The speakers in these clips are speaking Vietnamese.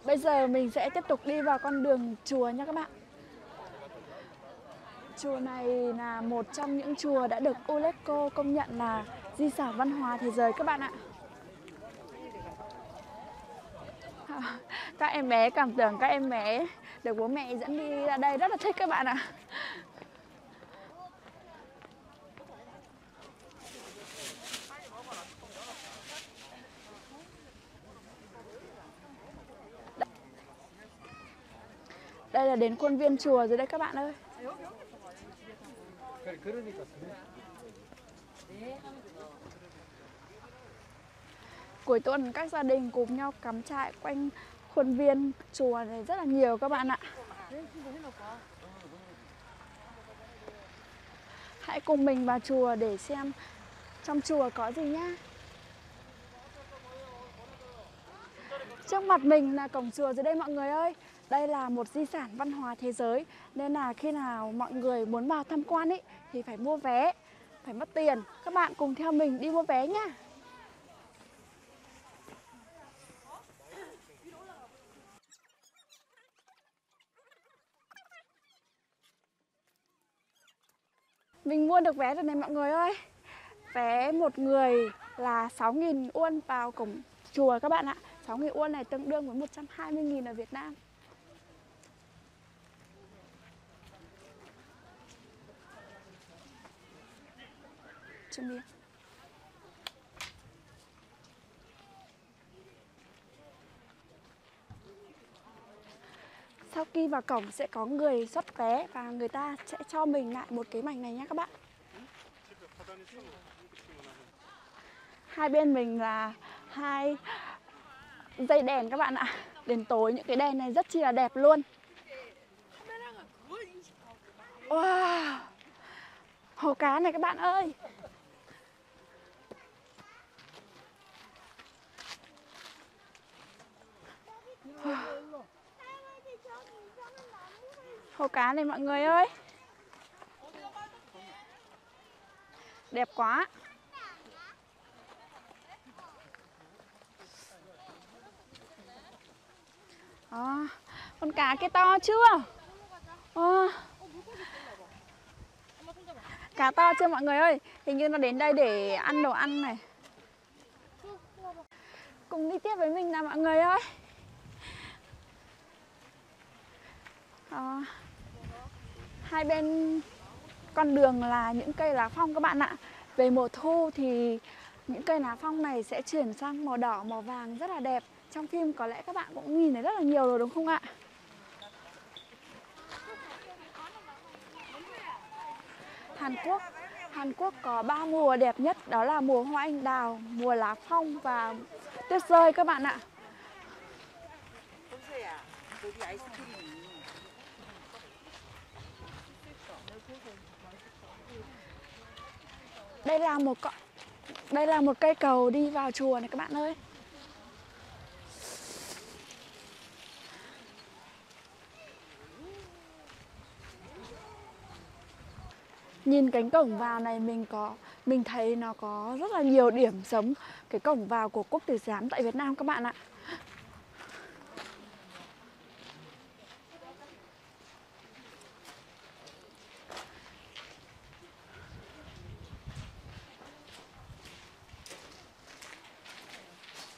Bây giờ mình sẽ tiếp tục đi vào con đường chùa nha các bạn. Chùa này là một trong những chùa đã được UNESCO công nhận là di sản văn hóa thế giới các bạn ạ. Các em bé cảm tưởng các em bé được bố mẹ dẫn đi ra đây rất là thích các bạn ạ. Đây là đến khuôn viên chùa rồi đây các bạn ơi. Cuối tuần các gia đình cùng nhau cắm trại quanh khuôn viên chùa này rất là nhiều các bạn ạ. Hãy cùng mình vào chùa để xem trong chùa có gì nhá. Trước mặt mình là cổng chùa rồi đây mọi người ơi. Đây là một di sản văn hóa thế giới, nên là khi nào mọi người muốn vào tham quan ý, thì phải mua vé, phải mất tiền. Các bạn cùng theo mình đi mua vé nhá. Mình mua được vé rồi này mọi người ơi. Vé một người là 6.000 won vào cổng chùa các bạn ạ. 6.000 won này tương đương với 120.000 ở Việt Nam. Chuẩn bị. Sau khi vào cổng sẽ có người xuất vé và người ta sẽ cho mình lại một cái mảnh này nhé các bạn. Hai bên mình là hai dây đèn các bạn ạ. Đèn tối, những cái đèn này rất chi là đẹp luôn. Wow, hồ cá này các bạn ơi. Wow. Hồ cá này mọi người ơi. Đẹp quá. Con cá kia to chưa? Cá to chưa mọi người ơi? Hình như nó đến đây để ăn đồ ăn này. Cùng đi tiếp với mình nào mọi người ơi. Hai bên con đường là những cây lá phong các bạn ạ. Về mùa thu thì những cây lá phong này sẽ chuyển sang màu đỏ, màu vàng rất là đẹp. Trong phim có lẽ các bạn cũng nhìn thấy rất là nhiều rồi đúng không ạ? Hàn Quốc có 3 mùa đẹp nhất, đó là mùa hoa anh đào, mùa lá phong và tuyết rơi các bạn ạ. Đây là một cây cầu đi vào chùa này các bạn ơi. Nhìn cánh cổng vào này mình thấy nó có rất là nhiều điểm giống cái cổng vào của Quốc tử giám tại Việt Nam các bạn ạ.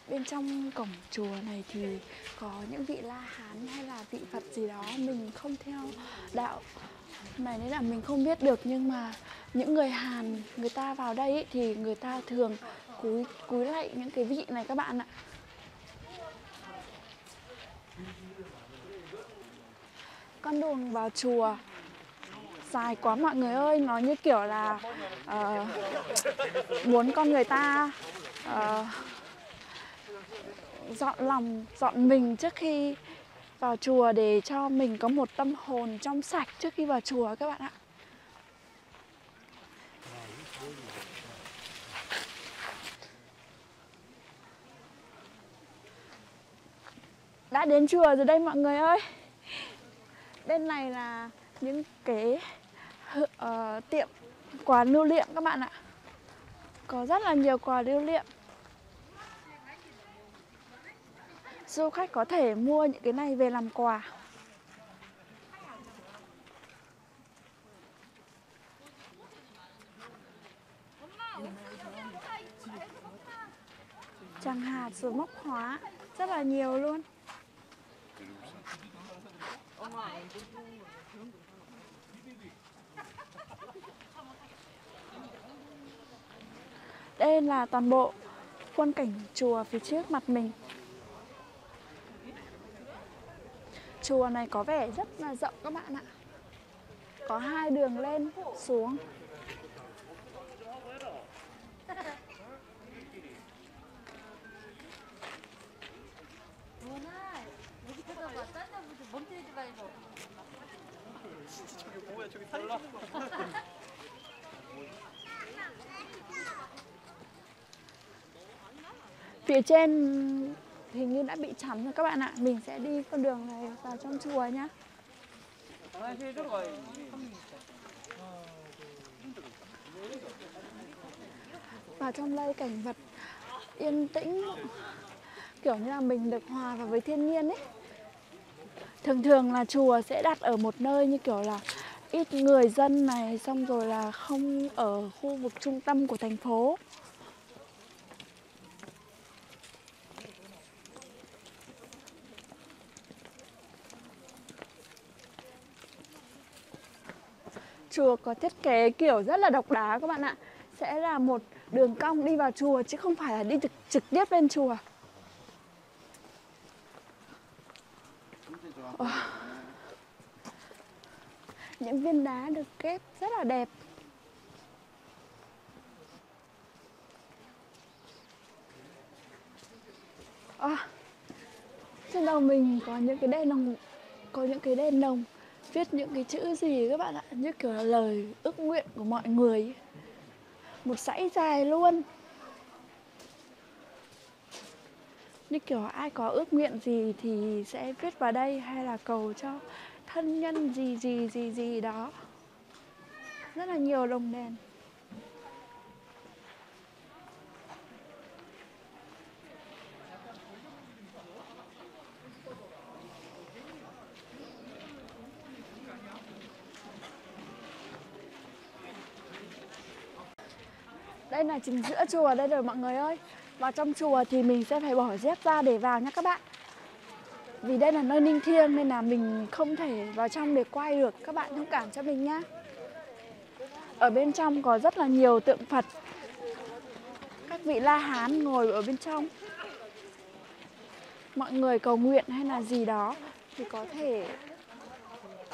Bên trong cổng chùa này thì có những vị La Hán hay là vị Phật gì đó, mình không theo đạo này nên là mình không biết được, nhưng mà những người Hàn người ta vào đây ý, thì người ta thường cúi lạy những cái vị này các bạn ạ. Con đường vào chùa dài quá mọi người ơi, nó như kiểu là muốn con người ta dọn lòng, dọn mình trước khi vào chùa để cho mình có một tâm hồn trong sạch trước khi vào chùa các bạn ạ. Đã đến chùa rồi đây mọi người ơi. Bên này là những cái tiệm quà lưu niệm các bạn ạ. Có rất là nhiều quà lưu niệm. Du khách có thể mua những cái này về làm quà. Chẳng hạt rồi móc khóa rất là nhiều luôn. Đây là toàn bộ khuôn cảnh chùa phía trước mặt mình. Chùa này có vẻ rất là rộng các bạn ạ. Có 2 đường lên xuống. Phía trên hình như đã bị chắn rồi các bạn ạ. Mình sẽ đi con đường này vào trong chùa nhá. Vào trong đây cảnh vật yên tĩnh, kiểu như là mình được hòa vào với thiên nhiên ấy. Thường thường là chùa sẽ đặt ở một nơi như kiểu là ít người dân này, xong rồi là không ở khu vực trung tâm của thành phố. Chùa có thiết kế kiểu rất là độc đáo các bạn ạ. Sẽ là một đường cong đi vào chùa chứ không phải là đi trực tiếp lên chùa. Những viên đá được ghép rất là đẹp. Trên đầu mình có những cái đèn lồng, viết những cái chữ gì các bạn ạ, như kiểu là lời ước nguyện của mọi người. Một dãy dài luôn. Như kiểu ai có ước nguyện gì thì sẽ viết vào đây, hay là cầu cho thân nhân gì đó. Rất là nhiều lồng đèn. Đây là chính giữa chùa đây rồi mọi người ơi. Vào trong chùa thì mình sẽ phải bỏ dép ra để vào nhé các bạn. Vì đây là nơi linh thiêng nên là mình không thể vào trong để quay được. Các bạn thông cảm cho mình nhé. Ở bên trong có rất là nhiều tượng Phật. Các vị La Hán ngồi ở bên trong. Mọi người cầu nguyện hay là gì đó thì có thể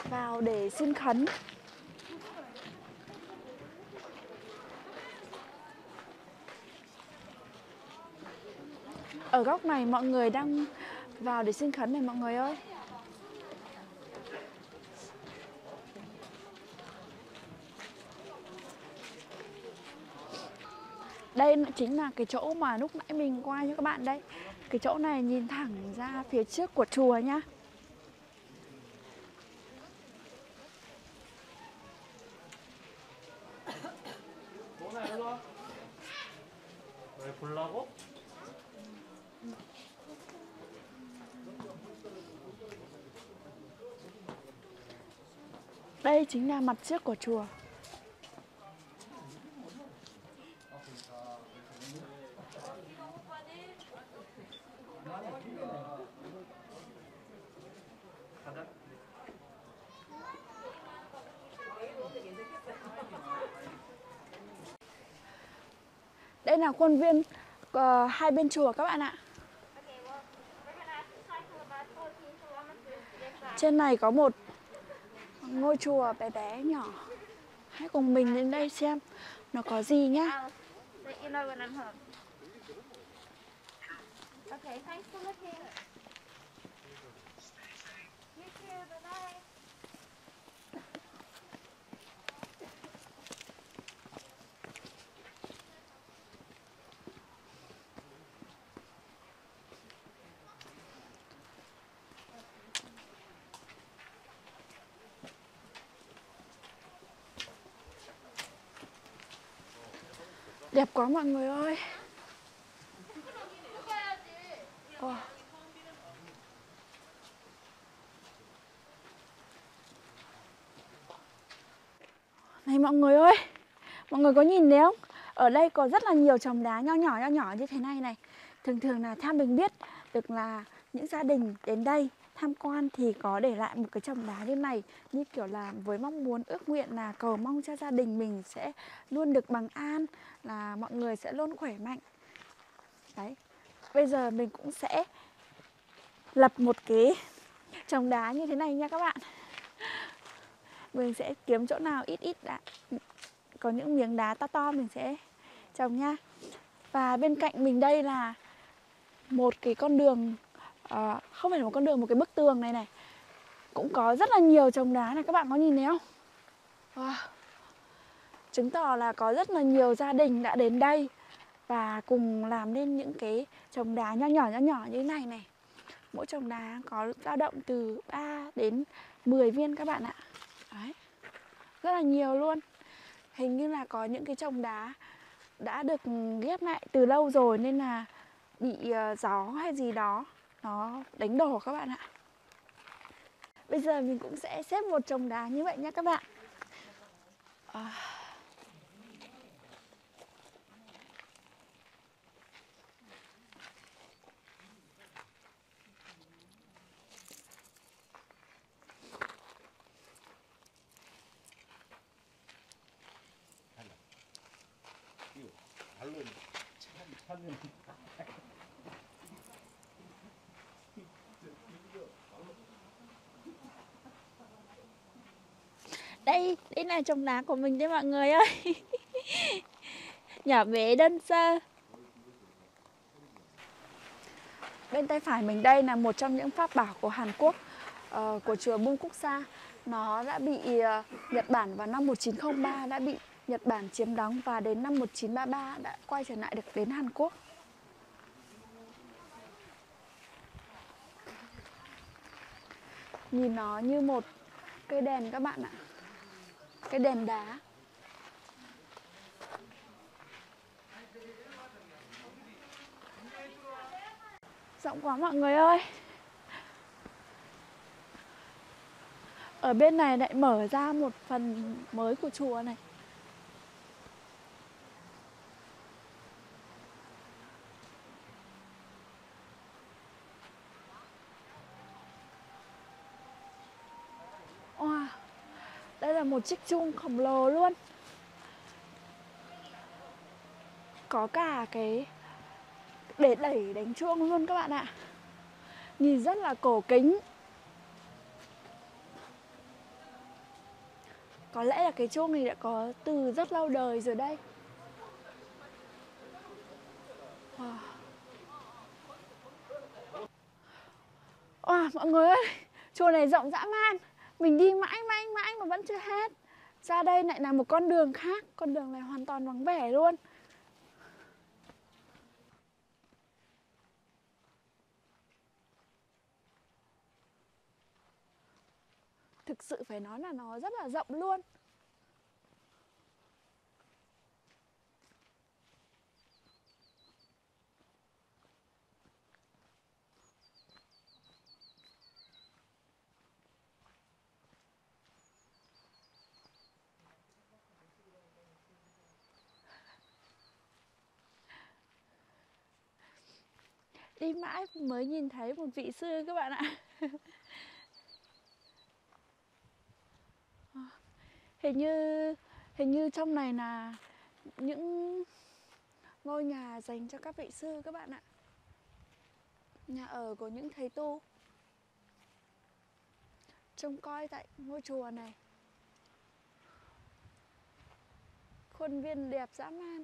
vào để xin khấn. Ở góc này mọi người đang vào để xin khấn này mọi người ơi. Đây chính là cái chỗ mà lúc nãy mình qua cho các bạn đây. Cái chỗ này nhìn thẳng ra phía trước của chùa nhá. Đây chính là mặt trước của chùa. Đây là khuôn viên hai bên chùa các bạn ạ. Trên này có một ngôi chùa bé bé nhỏ. Hãy cùng mình đến đây xem nó có gì nhá. Đẹp quá mọi người ơi. Này mọi người ơi, mọi người có nhìn thấy không? Ở đây có rất là nhiều chòm đá nho nhỏ như thế này này. Thường thường là theo mình biết được là những gia đình đến đây tham quan thì có để lại một cái chòm đá như này, như kiểu là với mong muốn ước nguyện là cầu mong cho gia đình mình sẽ luôn được bằng an, là mọi người sẽ luôn khỏe mạnh. Đấy, bây giờ mình cũng sẽ lập một cái chòm đá như thế này nha các bạn. Mình sẽ kiếm chỗ nào ít đã, có những miếng đá to to mình sẽ trồng nha. Và bên cạnh mình đây là một cái con đường, không phải là một con đường, một cái bức tường này này. Cũng có rất là nhiều chòm đá này, các bạn có nhìn thấy không? Wow. Chứng tỏ là có rất là nhiều gia đình đã đến đây và cùng làm nên những cái chòm đá nho nhỏ như thế này này. Mỗi chòm đá có dao động từ 3 đến 10 viên các bạn ạ. Đấy, rất là nhiều luôn. Hình như là có những cái chòm đá đã được ghép lại từ lâu rồi nên là bị gió hay gì đó nó đánh đổ các bạn ạ. Bây giờ mình cũng sẽ xếp một chòm đá như vậy nha các bạn. Đây là chòm đá của mình đấy mọi người ơi. Nhỏ bé đơn sơ. Bên tay phải mình đây là một trong những pháp bảo của Hàn Quốc, của chùa Bungkuksa. Nó đã bị Nhật Bản vào năm 1903 đã bị Nhật Bản chiếm đóng, và đến năm 1933 đã quay trở lại được đến Hàn Quốc. Nhìn nó như một cây đèn các bạn ạ. Cây đèn đá. Rộng quá mọi người ơi. Ở bên này lại mở ra một phần mới của chùa này. Wow, đây là một chiếc chuông khổng lồ luôn. Có cả cái để đẩy đánh chuông luôn các bạn ạ. Nhìn rất là cổ kính. Có lẽ là cái chuông này đã có từ rất lâu đời rồi đây. Wow. Wow, mọi người ơi, chùa này rộng dã man. Mình đi mãi mà vẫn chưa hết. Ra đây lại là một con đường khác. Con đường này hoàn toàn vắng vẻ luôn. Thực sự phải nói là nó rất là rộng luôn. Đi mãi mới nhìn thấy một vị sư các bạn ạ. Hình như trong này là những ngôi nhà dành cho các vị sư các bạn ạ. Nhà ở của những thầy tu trông coi tại ngôi chùa này. Khuôn viên đẹp dã man.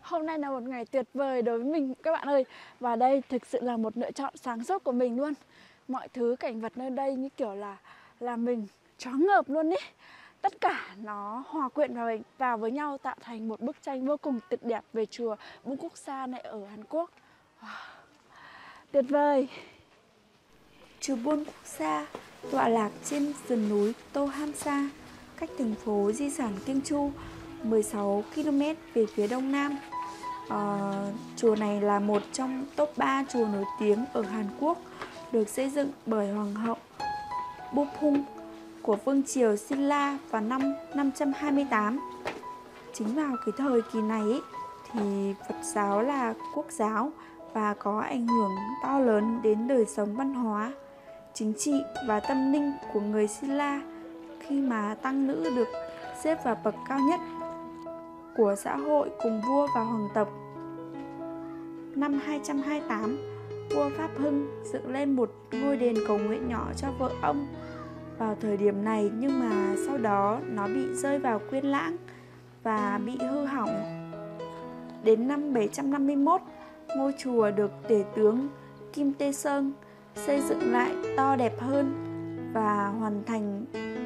Hôm nay là một ngày tuyệt vời đối với mình các bạn ơi. Và đây thực sự là một lựa chọn sáng suốt của mình luôn. Mọi thứ cảnh vật nơi đây như kiểu là mình choáng ngợp luôn ý. Tất cả nó hòa quyện vào với nhau tạo thành một bức tranh vô cùng tuyệt đẹp về chùa Bungkuksa này ở Hàn Quốc. Wow. Tuyệt vời. Chùa Bungkuksa tọa lạc trên sườn núi Tohamsa, cách thành phố di sản Kim Chu 16 km về phía đông nam. Chùa này là một trong top 3 chùa nổi tiếng ở Hàn Quốc, được xây dựng bởi Hoàng hậu Buphung của Vương triều Silla vào năm 528. Chính vào cái thời kỳ này thì Phật giáo là quốc giáo và có ảnh hưởng to lớn đến đời sống văn hóa, chính trị và tâm linh của người Silla, khi mà tăng nữ được xếp vào bậc cao nhất của xã hội cùng vua và hoàng tộc. Năm 228, vua Pháp Hưng dựng lên một ngôi đền cầu nguyện nhỏ cho vợ ông vào thời điểm này, nhưng mà sau đó nó bị rơi vào quên lãng và bị hư hỏng. Đến năm 751, ngôi chùa được tể tướng Kim Tê Sơn xây dựng lại to đẹp hơn và hoàn thành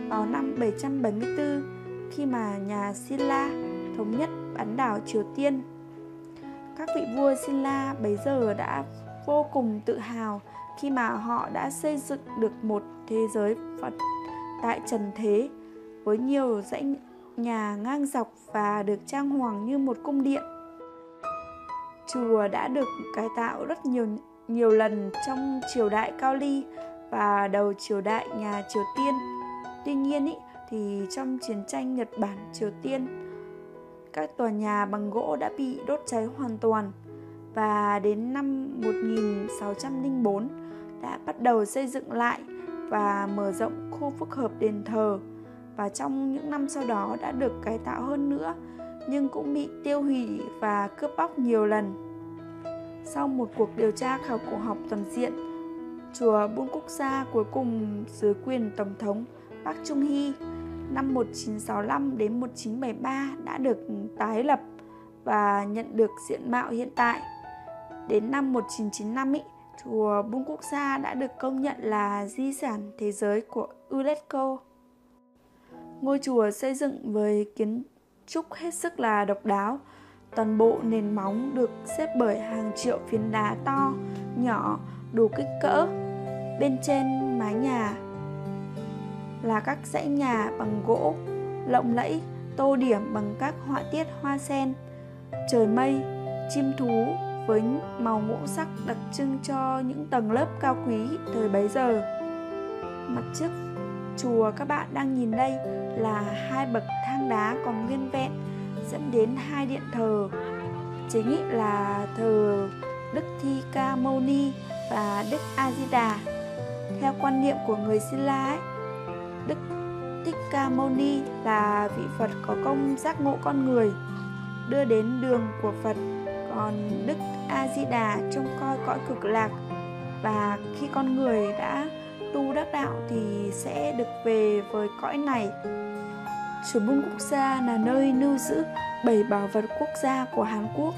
vào năm 774 khi mà nhà Silla thống nhất bán đảo Triều Tiên. Các vị vua Silla bấy giờ đã vô cùng tự hào khi mà họ đã xây dựng được một thế giới Phật tại trần thế với nhiều dãy nhà ngang dọc và được trang hoàng như một cung điện. Chùa đã được cải tạo rất nhiều lần trong triều đại Cao Ly và đầu triều đại nhà Triều Tiên. Tuy nhiên thì trong chiến tranh Nhật Bản Triều Tiên, các tòa nhà bằng gỗ đã bị đốt cháy hoàn toàn, và đến năm 1604 đã bắt đầu xây dựng lại và mở rộng khu phức hợp đền thờ, và trong những năm sau đó đã được cải tạo hơn nữa, nhưng cũng bị tiêu hủy và cướp bóc nhiều lần. Sau một cuộc điều tra khảo cổ học toàn diện, chùa Bulguksa cuối cùng dưới quyền Tổng thống Park Chung-hee năm 1965 đến 1973 đã được tái lập và nhận được diện mạo hiện tại. Đến năm 1995, chùa Bulguksa đã được công nhận là di sản thế giới của UNESCO. Ngôi chùa xây dựng với kiến trúc hết sức là độc đáo. Toàn bộ nền móng được xếp bởi hàng triệu phiến đá to, nhỏ, đủ kích cỡ. Bên trên mái nhà là các dãy nhà bằng gỗ lộng lẫy, tô điểm bằng các họa tiết hoa sen, trời mây, chim thú với màu ngũ sắc đặc trưng cho những tầng lớp cao quý thời bấy giờ. Mặt trước chùa các bạn đang nhìn đây là hai bậc thang đá còn nguyên vẹn dẫn đến hai điện thờ chính là thờ Đức Thích Ca Mâu Ni và Đức A Di Đà. Theo quan niệm của người Silla, Đức Thích Ca Mâu Ni là vị Phật có công giác ngộ con người, đưa đến đường của Phật, còn Đức A Di Đà trông coi cõi cực lạc, và khi con người đã tu đắc đạo thì sẽ được về với cõi này. Chùa Bulguksa là nơi lưu giữ 7 bảo vật quốc gia của Hàn Quốc.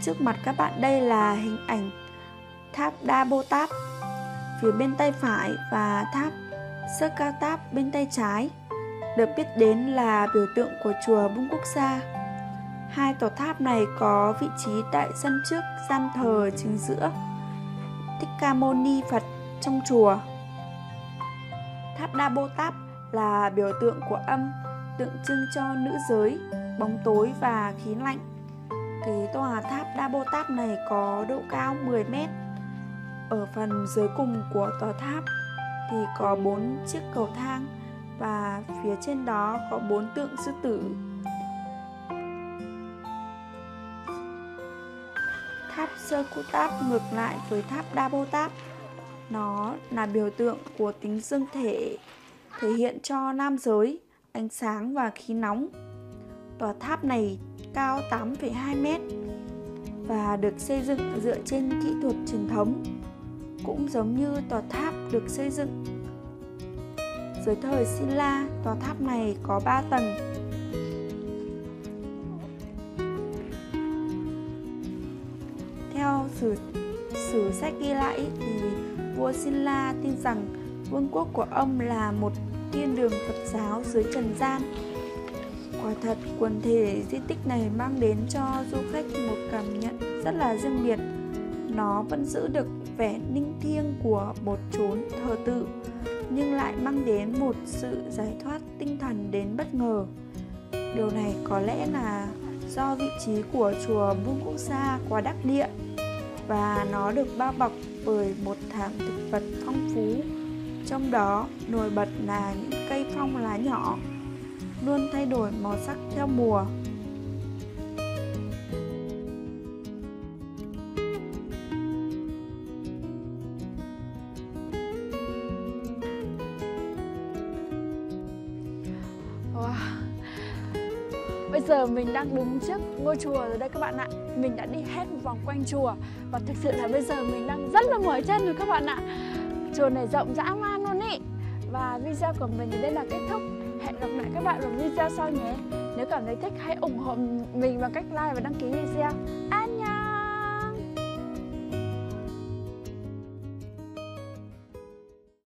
Trước mặt các bạn đây là hình ảnh tháp Đa Bô Tát phía bên tay phải và tháp Sơ Cao Táp bên tay trái, được biết đến là biểu tượng của chùa Bulguksa. Hai tòa tháp này có vị trí tại sân trước gian thờ chính giữa Thích Ca Mâu Ni Phật trong chùa. Tháp Đa Bô Tát là biểu tượng của âm, tượng trưng cho nữ giới, bóng tối và khí lạnh. Cái tòa tháp Đa Bô Tát này có độ cao 10 mét. Ở phần dưới cùng của tòa tháp thì có 4 chiếc cầu thang, và phía trên đó có 4 tượng sư tử. Tháp Sơ Cu Táp ngược lại với tháp Đa Bô Tát. Nó là biểu tượng của tính dương thể, thể hiện cho nam giới, ánh sáng và khí nóng. Tòa tháp này cao 8,2 mét và được xây dựng dựa trên kỹ thuật truyền thống, cũng giống như tòa tháp được xây dựng dưới thời Silla. Tòa tháp này có 3 tầng. Theo sử sách ghi lại thì vua Silla tin rằng vương quốc của ông là một thiên đường Phật giáo dưới trần gian. Quả thật, quần thể di tích này mang đến cho du khách một cảm nhận rất là riêng biệt. Nó vẫn giữ được vẻ linh thiêng của một chốn thờ tự, nhưng lại mang đến một sự giải thoát tinh thần đến bất ngờ. Điều này có lẽ là do vị trí của chùa Bulguksa quá đắc địa, và nó được bao bọc bởi một thảm thực vật phong phú. Trong đó nổi bật là những cây phong lá nhỏ, luôn thay đổi màu sắc theo mùa. Wow. Bây giờ mình đang đứng trước ngôi chùa rồi đây các bạn ạ. Mình đã đi hết một vòng quanh chùa và thực sự là bây giờ mình đang rất là mỏi chân rồi các bạn ạ. Chùa này rộng dã man luôn ý. Và video của mình đến đây là kết thúc. Hẹn gặp lại các bạn vào video sau nhé. Nếu cảm thấy thích hãy ủng hộ mình bằng cách like và đăng ký video. Annyeong!